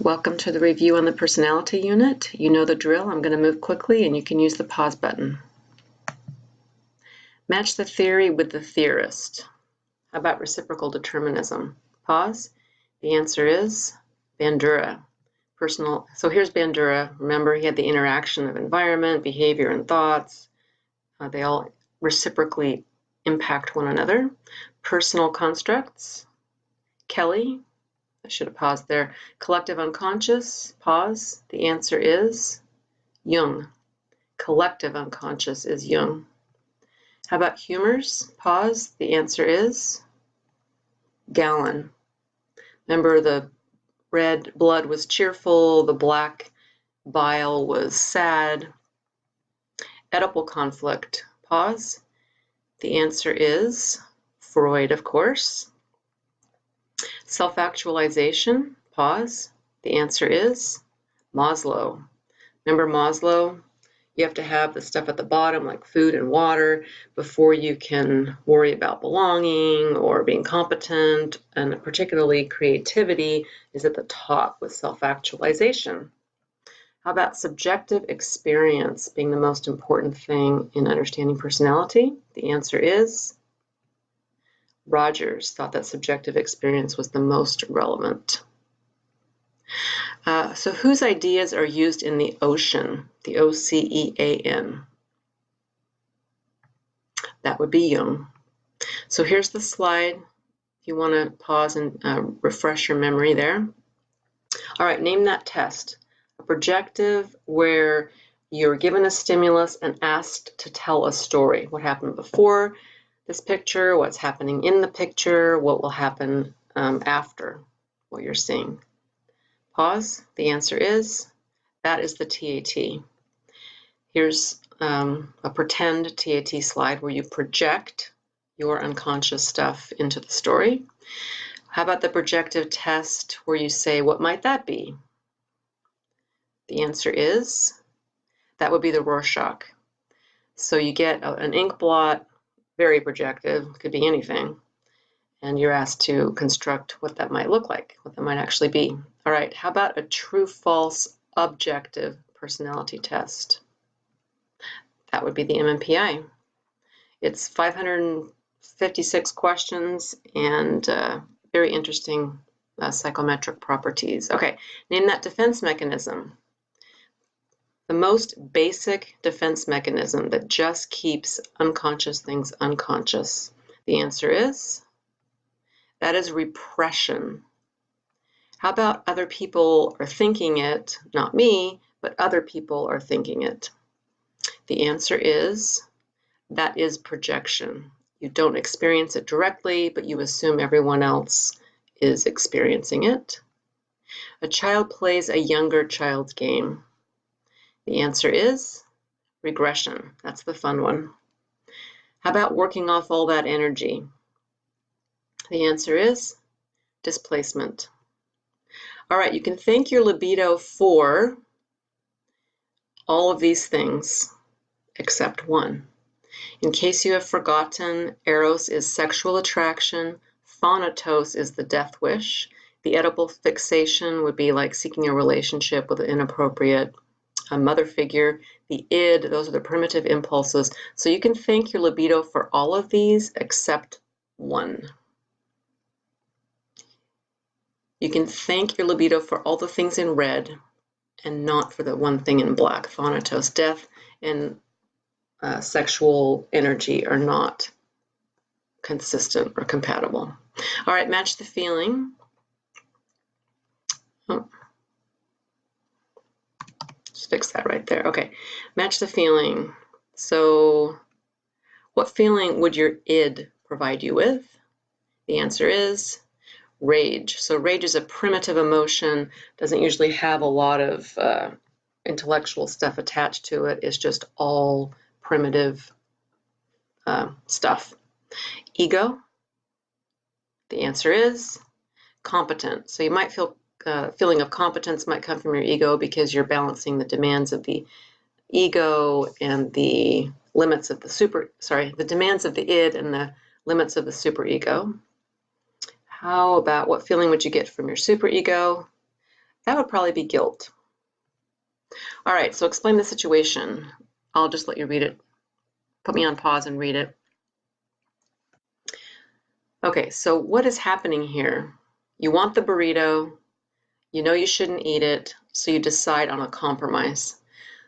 Welcome to the review on the personality unit. You know the drill. I'm going to move quickly and you can use the pause button. Match the theory with the theorist. How about reciprocal determinism? Pause. The answer is Bandura. So here's Bandura. Remember, he had the interaction of environment, behavior, and thoughts. They all reciprocally impact one another. Personal constructs. Kelly. I should have paused there. Collective unconscious, pause. The answer is Jung. Collective unconscious is Jung. How about humors? Pause. The answer is Galen. Remember, the red blood was cheerful, the black bile was sad. Oedipal conflict, pause. The answer is Freud, of course. Self-actualization, pause. The answer is Maslow. Remember Maslow? You have to have the stuff at the bottom like food and water before you can worry about belonging or being competent, and particularly creativity is at the top with self-actualization. How about subjective experience being the most important thing in understanding personality? The answer is Rogers thought that subjective experience was the most relevant. So whose ideas are used in the ocean? The O-C-E-A-N. That would be Jung. So here's the slide. If you want to pause and refresh your memory there. All right, name that test. A projective where you're given a stimulus and asked to tell a story. What happened before this picture, what's happening in the picture, what will happen after what you're seeing. Pause. The answer is, that is the TAT. Here's a pretend TAT slide where you project your unconscious stuff into the story. How about the projective test where you say, what might that be? The answer is, that would be the Rorschach. So you get an ink blot, very projective, could be anything, and you're asked to construct what that might look like, what that might actually be. All right, how about a true-false objective personality test? That would be the MMPI. It's 556 questions and very interesting psychometric properties. Okay, name that defense mechanism. The most basic defense mechanism that just keeps unconscious things unconscious. The answer is, that is repression. How about other people are thinking it, not me, but other people are thinking it? The answer is, that is projection. You don't experience it directly, but you assume everyone else is experiencing it. A child plays a younger child's game. The answer is regression. That's the fun one. How about working off all that energy? The answer is displacement. All right, you can thank your libido for all of these things except one. In case you have forgotten, Eros is sexual attraction, Thanatos is the death wish. The Oedipal fixation would be like seeking a relationship with an inappropriate mother figure. The id, those are the primitive impulses. So you can thank your libido for all of these except one. You can thank your libido for all the things in red and not for the one thing in black. Thanatos, death, and sexual energy are not consistent or compatible. All right, match the feeling. Oh. Just fix that right there. Okay, match the feeling. So what feeling would your id provide you with? The answer is rage. So rage is a primitive emotion, doesn't usually have a lot of intellectual stuff attached to it. It's just all primitive stuff. Ego, the answer is competent. So you might feel feeling of competence might come from your ego because you're balancing the demands of the ego and the limits of the demands of the id and the limits of the superego. How about what feeling would you get from your superego? That would probably be guilt. All right, so explain the situation. I'll just let you read it. Put me on pause and read it. Okay, so what is happening here? You want the burrito, you know you shouldn't eat it, so you decide on a compromise.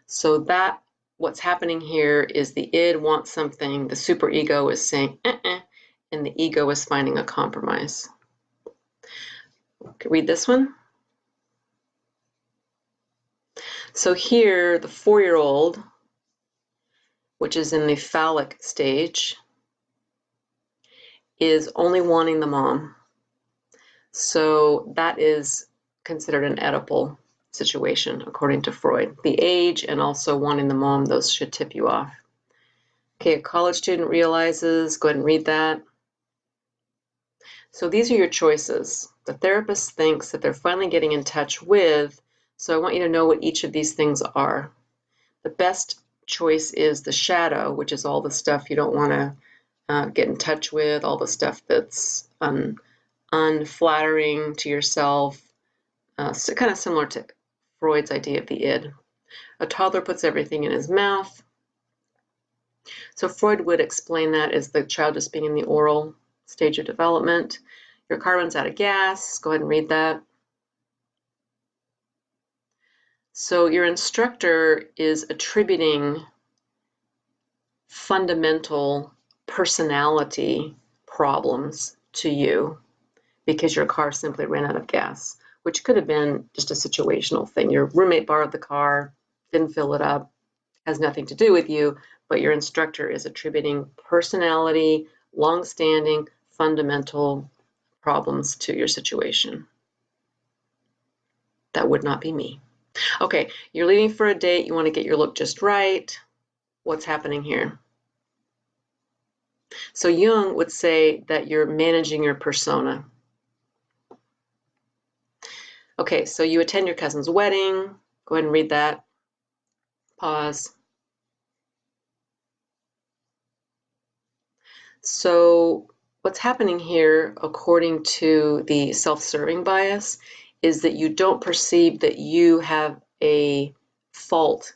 So that what's happening here is the id wants something, the superego is saying and the ego is finding a compromise. Okay, read this one. So here, the 4-year-old, which is in the phallic stage, is only wanting the mom. So that is considered an Oedipal situation, according to Freud. The age and also wanting the mom, those should tip you off. Okay, a college student realizes, go ahead and read that. So these are your choices. The therapist thinks that they're finally getting in touch with, so I want you to know what each of these things are. The best choice is the shadow, which is all the stuff you don't want to get in touch with, all the stuff that's unflattering to yourself, so kind of similar to Freud's idea of the id. A toddler puts everything in his mouth. So Freud would explain that as the child just being in the oral stage of development. Your car runs out of gas. Go ahead and read that. So your instructor is attributing fundamental personality problems to you because your car simply ran out of gas, which could have been just a situational thing. Your roommate borrowed the car, didn't fill it up, has nothing to do with you, but your instructor is attributing personality, long-standing, fundamental problems to your situation. That would not be me. Okay, you're leaving for a date, you want to get your look just right. What's happening here? So Jung would say that you're managing your persona. Okay, so you attend your cousin's wedding. Go ahead and read that. Pause. So what's happening here, according to the self-serving bias, is that you don't perceive that you have a fault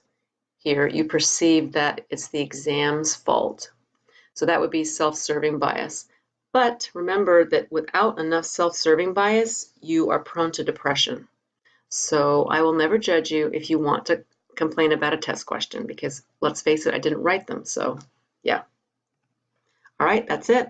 here. You perceive that it's the exam's fault. So that would be self-serving bias. But remember that without enough self-serving bias, you are prone to depression. So I will never judge you if you want to complain about a test question, because let's face it, I didn't write them. So yeah. All right, that's it.